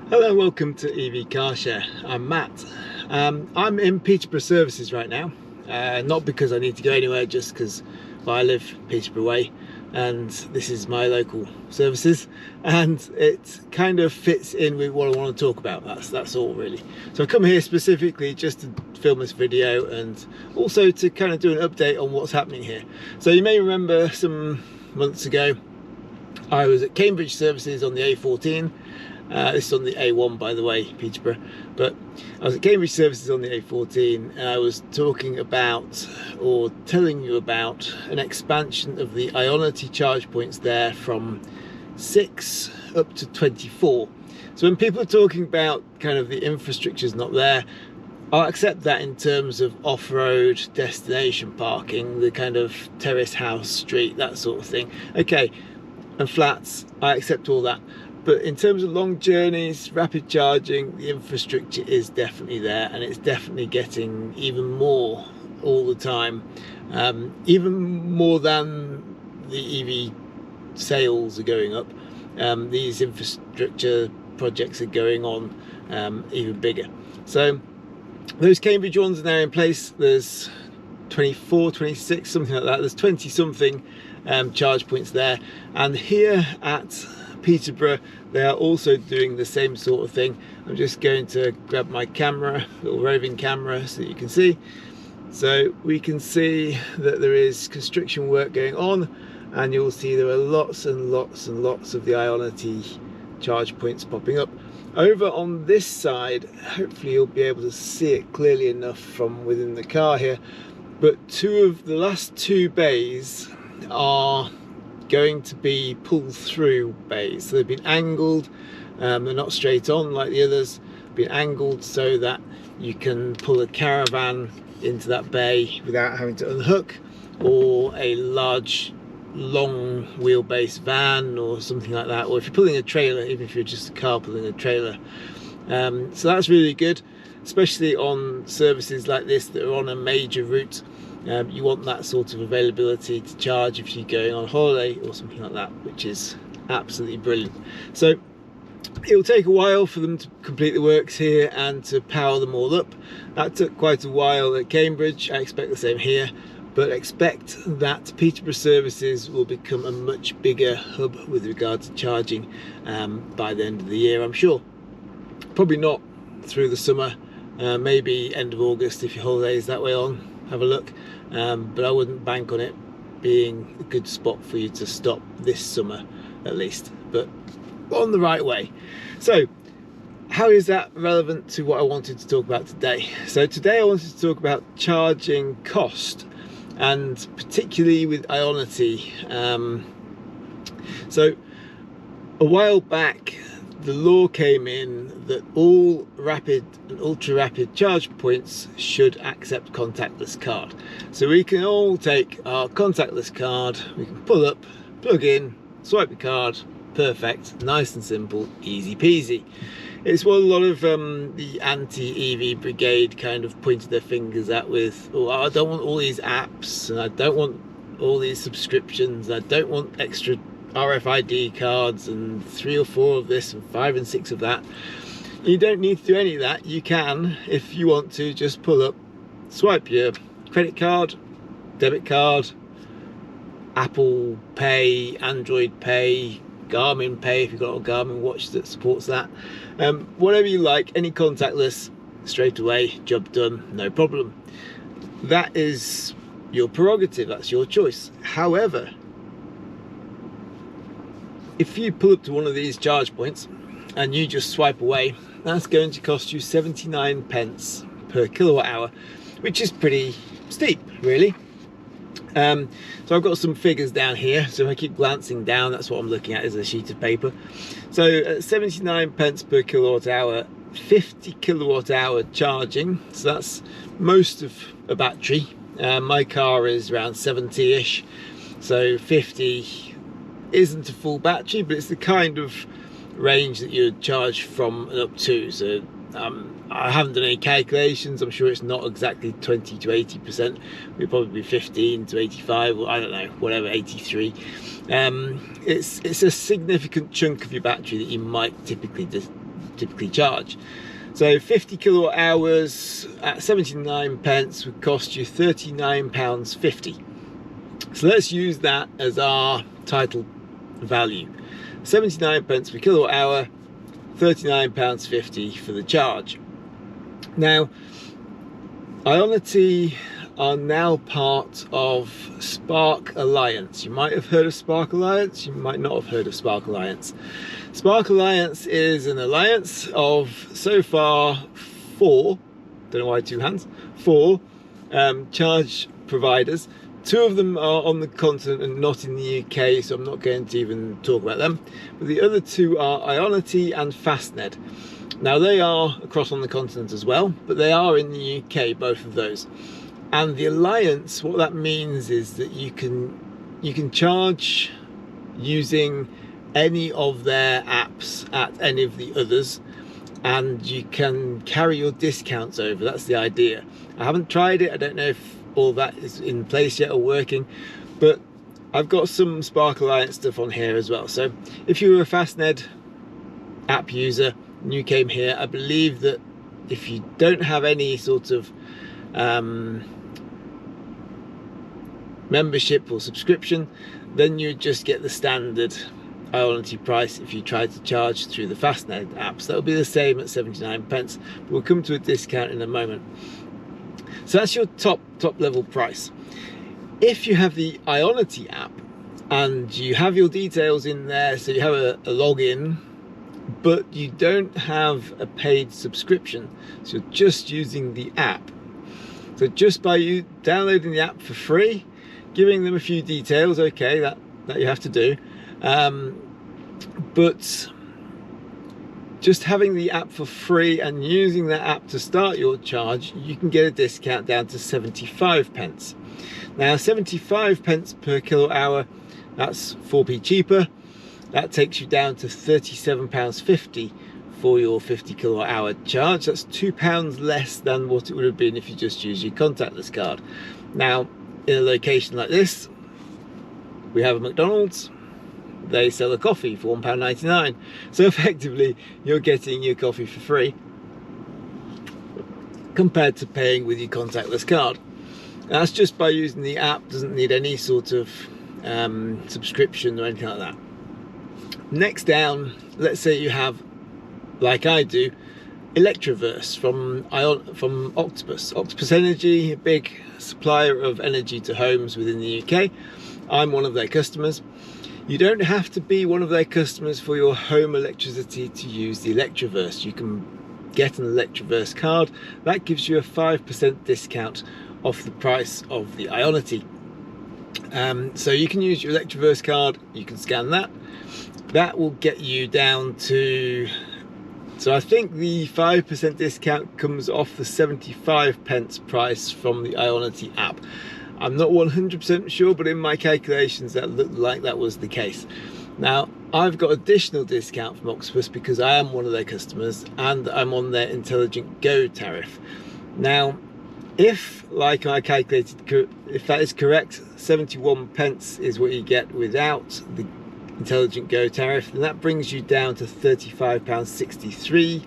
Hello, welcome to EV Car Share. I'm Matt. I'm in Peterborough Services right now, not because I need to go anywhere, just because I live Peterborough way and this is my local services, and it kind of fits in with what I want to talk about. That's all really. So I come here specifically just to film this video and also to kind of do an update on what's happening here. So you may remember some months ago I was at Cambridge Services on the A14. This is on the A1, by the way, Peterborough, but I was at Cambridge Services on the A14 and I was talking about, or telling you about, an expansion of the Ionity charge points there from 6 up to 24. So when people are talking about kind of the infrastructure's not there, I'll accept that in terms of off-road destination parking, the kind of terrace house street, that sort of thing. Okay, and flats, I accept all that. But in terms of long journeys, rapid charging, the infrastructure is definitely there, and it's definitely getting even more all the time, even more than the EV sales are going up. These infrastructure projects are going on even bigger. So those Cambridge ones are now in place. There's 24, 26, something like that. There's 20 something charge points there, and here at Peterborough they are also doing the same sort of thing. I'm just going to grab my camera, little roving camera, so that you can see. So we can see that there is construction work going on, and you'll see there are lots and lots and lots of the Ionity charge points popping up. Over on this side, hopefully you'll be able to see it clearly enough from within the car here, but the last two bays are going to be pull-through bays. So they've been angled, they're not straight on like the others, been angled so that you can pull a caravan into that bay without having to unhook, or a large long wheelbase van or something like that, or if you're pulling a trailer, even if you're just a car pulling a trailer. So that's really good, especially on services like this that are on a major route. You want that sort of availability to charge if you're going on holiday or something like that, which is absolutely brilliant. So it'll take a while for them to complete the works here and to power them all up. That took quite a while at Cambridge. I expect the same here, but expect that Peterborough Services will become a much bigger hub with regard to charging by the end of the year, I'm sure. Probably not through the summer, maybe end of August if your holiday is that way on. Have a look, but I wouldn't bank on it being a good spot for you to stop this summer at least, but on the right way. So how is that relevant to what I wanted to talk about today? So today I wanted to talk about charging cost, and particularly with Ionity. So a while back the law came in that all rapid and ultra rapid charge points should accept contactless card. So we can all take our contactless card, we can pull up, plug in, swipe the card, perfect, nice and simple, easy peasy. It's what a lot of the anti-EV brigade kind of pointed their fingers at with, oh, I don't want all these apps, and I don't want all these subscriptions, I don't want extra RFID cards and 3 or 4 of this and 5 and 6 of that. You don't need to do any of that. You can, if you want to, just pull up, swipe your credit card, debit card, Apple Pay, Android Pay, Garmin Pay if you've got a Garmin watch that supports that, whatever you like, any contactless, straight away, job done, no problem. That is your prerogative, that's your choice. However, if you pull up to one of these charge points and you just swipe away, that's going to cost you 79 pence per kilowatt hour, which is pretty steep, really. So I've got some figures down here, so if I keep glancing down, that's what I'm looking at, is a sheet of paper. So at 79 pence per kilowatt hour, 50 kilowatt hour charging, so that's most of a battery. My car is around 70-ish, so 50 isn't a full battery, but it's the kind of range that you would charge from and up to. So I haven't done any calculations. I'm sure it's not exactly 20 to 80%. It'll probably be 15 to 85, or I don't know, whatever, 83. It's a significant chunk of your battery that you might typically typically charge. So 50 kilowatt hours at 79 pence would cost you £39.50. So let's use that as our title value. 79 pence per kilowatt hour, £39.50 for the charge. Now, Ionity are now part of Spark Alliance. You might have heard of Spark Alliance, you might not have heard of Spark Alliance. Spark Alliance is an alliance of so far 4, don't know why 2 hands, 4 charge providers. 2 of them are on the continent and not in the UK, so I'm not going to even talk about them. But the other 2 are Ionity and Fastned. Now they are across on the continent as well, but they are in the UK, both of those. And the alliance, what that means is that you can charge using any of their apps at any of the others, and you can carry your discounts over. That's the idea. I haven't tried it, I don't know if all that is in place yet or working, but I've got some Spark Alliance stuff on here as well. So if you were a Fastned app user and you came here, I believe that if you don't have any sort of membership or subscription, then you just get the standard Ionity price if you try to charge through the Fastned apps. That'll be the same at 79 pence, but we'll come to a discount in a moment. So that's your top level price. If you have the Ionity app and you have your details in there, so you have a login, but you don't have a paid subscription, so you're just using the app. So just by you downloading the app for free, giving them a few details, okay, that you have to do, but just having the app for free and using that app to start your charge, you can get a discount down to 75 pence. Now 75 pence per kilowatt hour, that's 4p cheaper. That takes you down to £37.50 for your 50 kilowatt hour charge. That's £2 less than what it would have been if you just used your contactless card. Now, in a location like this, we have a McDonald's. They sell a coffee for £1.99. So effectively, you're getting your coffee for free compared to paying with your contactless card. That's just by using the app, doesn't need any sort of subscription or anything like that. Next down, let's say you have, like I do, Electroverse from Octopus Energy, a big supplier of energy to homes within the UK. I'm one of their customers. You don't have to be one of their customers for your home electricity to use the Electroverse. You can get an Electroverse card. That gives you a 5% discount off the price of the Ionity. So you can use your Electroverse card, you can scan that. That will get you down to, so I think the 5% discount comes off the 75 pence price from the Ionity app. I'm not 100% sure, but in my calculations that looked like that was the case. Now, I've got additional discount from Octopus because I am one of their customers and I'm on their Intelligent Go tariff. Now, if, like I calculated, if that is correct, 71 pence is what you get without the Intelligent Go tariff, then that brings you down to £35.63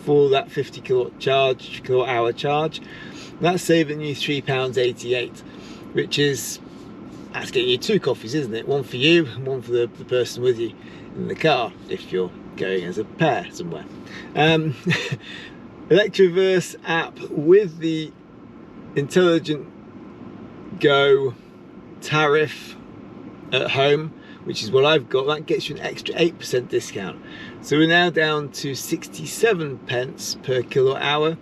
for that 50 kilowatt hour charge. That's saving you £3.88, which is, that's getting you 2 coffees, isn't it? One for you and one for the person with you in the car if you're going as a pair somewhere. Electroverse app with the Intelligent Go tariff at home, which is what I've got, that gets you an extra 8% discount. So we're now down to 67 pence per kilowatt hour,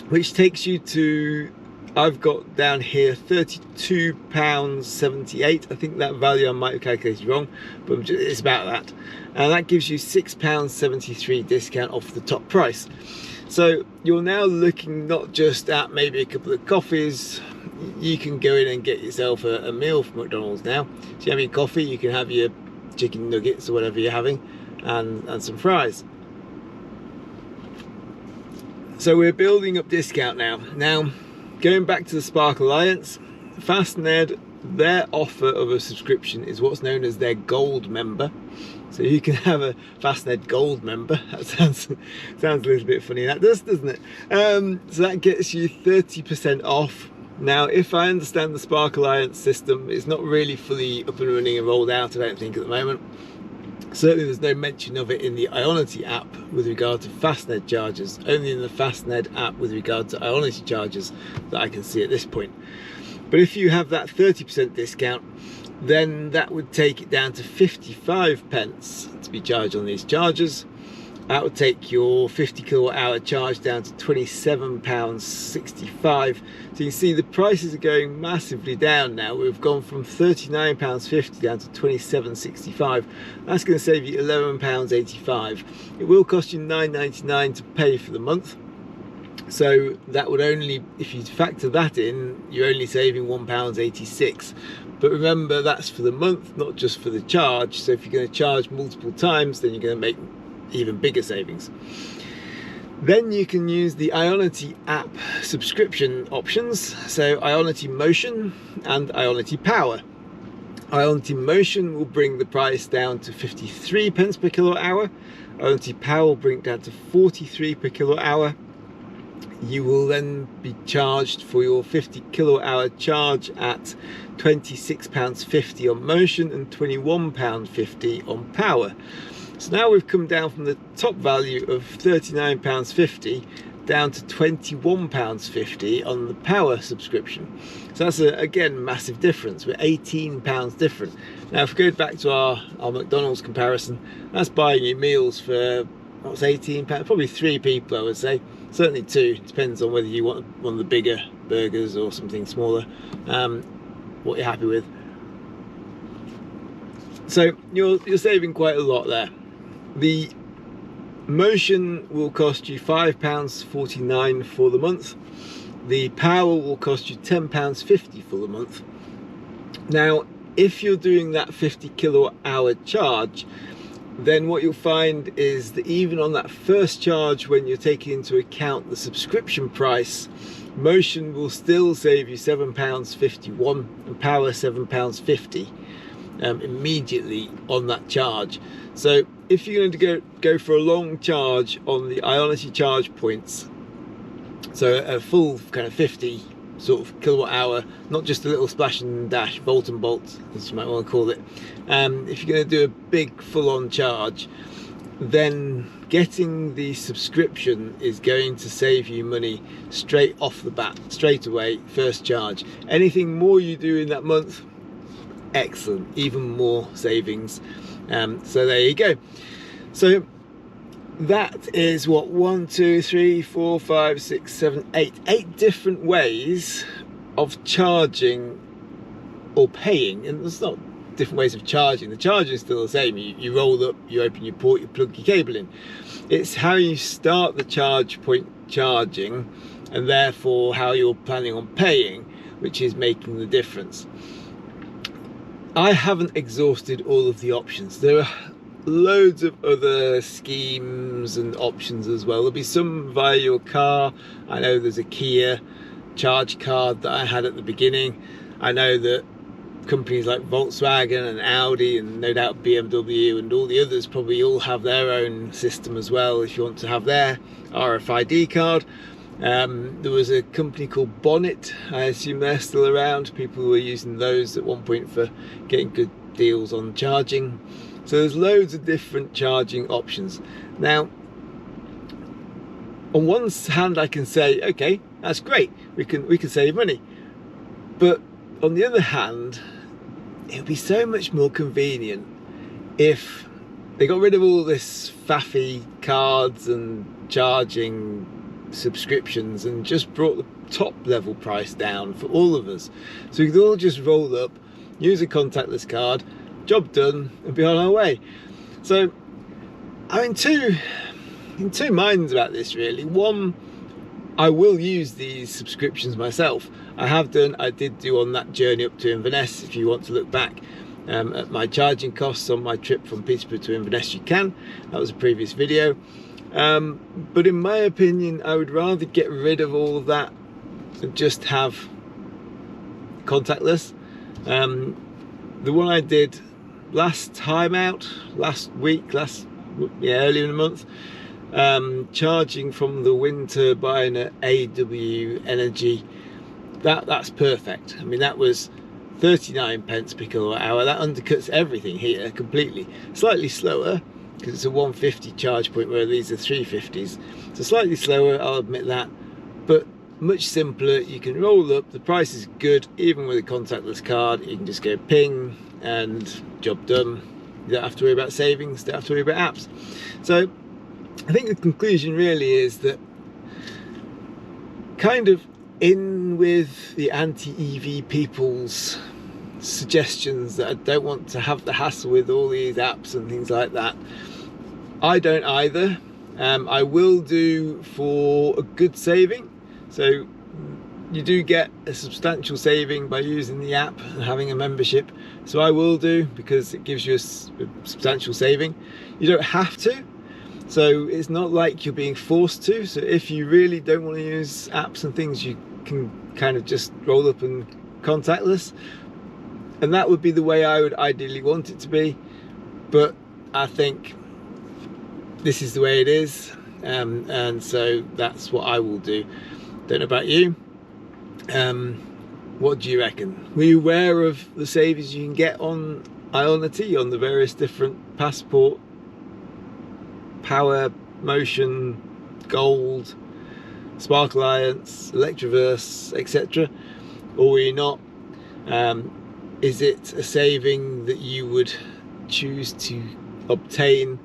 which takes you to, I've got down here £32.78. I think that value I might have calculated wrong, but it's about that. And that gives you £6.73 discount off the top price. So you're now looking not just at maybe a couple of coffees, you can go in and get yourself a meal from McDonald's now. So you have your coffee, you can have your chicken nuggets or whatever you're having, and some fries. So we're building up discount now. Now, going back to the Spark Alliance, Fastned, their offer of a subscription is what's known as their gold member. So you can have a Fastned Gold member. That sounds a little bit funny, that does, doesn't it? So that gets you 30% off. Now, if I understand the Spark Alliance system, it's not really fully up and running and rolled out, I don't think, at the moment. Certainly there's no mention of it in the Ionity app with regard to Fastned chargers, only in the Fastned app with regard to Ionity chargers that I can see at this point. But if you have that 30% discount, then that would take it down to 55 pence to be charged on these chargers. That would take your 50 kilowatt hour charge down to £27.65. So you can see the prices are going massively down now. We've gone from £39.50 down to £27.65. That's going to save you £11.85. It will cost you £9.99 to pay for the month. So that would only, if you factor that in, you're only saving £1.86. But remember, that's for the month, not just for the charge. So if you're going to charge multiple times, then you're going to make even bigger savings. Then you can use the Ionity app subscription options. So Ionity Motion and Ionity Power. Ionity Motion will bring the price down to 53 pence per kilowatt hour. Ionity Power will bring it down to 43 per kilowatt hour. You will then be charged for your 50 kilowatt hour charge at £26.50 on Motion and £21.50 on Power. So now we've come down from the top value of £39.50 down to £21.50 on the Power subscription. So that's again massive difference. We're £18 different. Now if we go back to our McDonald's comparison, that's buying you meals for what's £18, probably 3 people I would say, certainly 2, depends on whether you want one of the bigger burgers or something smaller, what you're happy with. So you're saving quite a lot there. The Motion will cost you £5.49 for the month. The Power will cost you £10.50 for the month. Now if you're doing that 50 kilowatt hour charge, then what you'll find is that even on that first charge, when you're taking into account the subscription price, Motion will still save you £7.51 and Power £7.50 immediately on that charge. So if you're going to go for a long charge on the Ionity charge points, so a full kind of 50 sort of kilowatt hour, not just a little splash and dash, bolt and bolt as you might want to call it, if you're going to do a big full-on charge, then getting the subscription is going to save you money straight off the bat, straight away, first charge. Anything more you do in that month, excellent, even more savings. So there you go. So that is what, 1, 2, 3, 4, 5, 6, 7, 8 different ways of charging or paying. And there's not different ways of charging. The charging is still the same. You roll up, you open your port, you plug your cable in. It's how you start the charge point charging, and therefore how you're planning on paying, which is making the difference. I haven't exhausted all of the options. There are loads of other schemes and options as well. There'll be some via your car. I know there's a Kia charge card that I had at the beginning. I know that companies like Volkswagen and Audi and no doubt BMW and all the others probably all have their own system as well if you want to have their RFID card. There was a company called Bonnet, I assume they're still around. People were using those at one point for getting good deals on charging. So there's loads of different charging options. Now, on one hand I can say, okay, that's great, we can save money. But on the other hand, it would be so much more convenient if they got rid of all this faffy cards and charging subscriptions and just brought the top level price down for all of us, so we could all just roll up, use a contactless card, job done, and be on our way. So I'm in two minds about this really. One, I will use these subscriptions myself. I did do on that journey up to Inverness. If you want to look back at my charging costs on my trip from Peterborough to Inverness, you can. That was a previous video. But in my opinion, I would rather get rid of all of that and just have contactless. The one I did last time out, last week, earlier in the month, charging from the wind turbine at AW Energy, that's perfect. I mean, that was 39 pence per kilowatt hour. That undercuts everything here completely. Slightly slower because it's a 150 charge point where these are 350s, so slightly slower, I'll admit that, but much simpler. You can roll up, the price is good. Even with a contactless card, you can just go ping and job done. You don't have to worry about savings, don't have to worry about apps. So I think the conclusion really is that, kind of in with the anti-EV people's suggestions that I don't want to have the hassle with all these apps and things like that. I don't either. I will do for a good saving. So you do get a substantial saving by using the app and having a membership. So I will do, because it gives you a substantial saving. You don't have to. So it's not like you're being forced to. So if you really don't want to use apps and things, you can kind of just roll up and contactless. And that would be the way I would ideally want it to be. But I think this is the way it is. And so that's what I will do. Don't know about you. What do you reckon? Were you aware of the savings you can get on Ionity, on the various different Passport, Power, Motion, Gold, Spark Alliance, Electroverse, etc.? Or were you not? Is it a saving that you would choose to obtain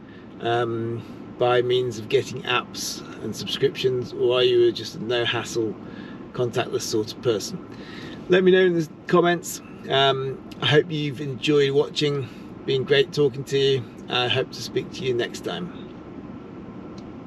by means of getting apps and subscriptions, or are you just a no hassle, contactless sort of person? Let me know in the comments. I hope you've enjoyed watching. Been great talking to you. I hope to speak to you next time.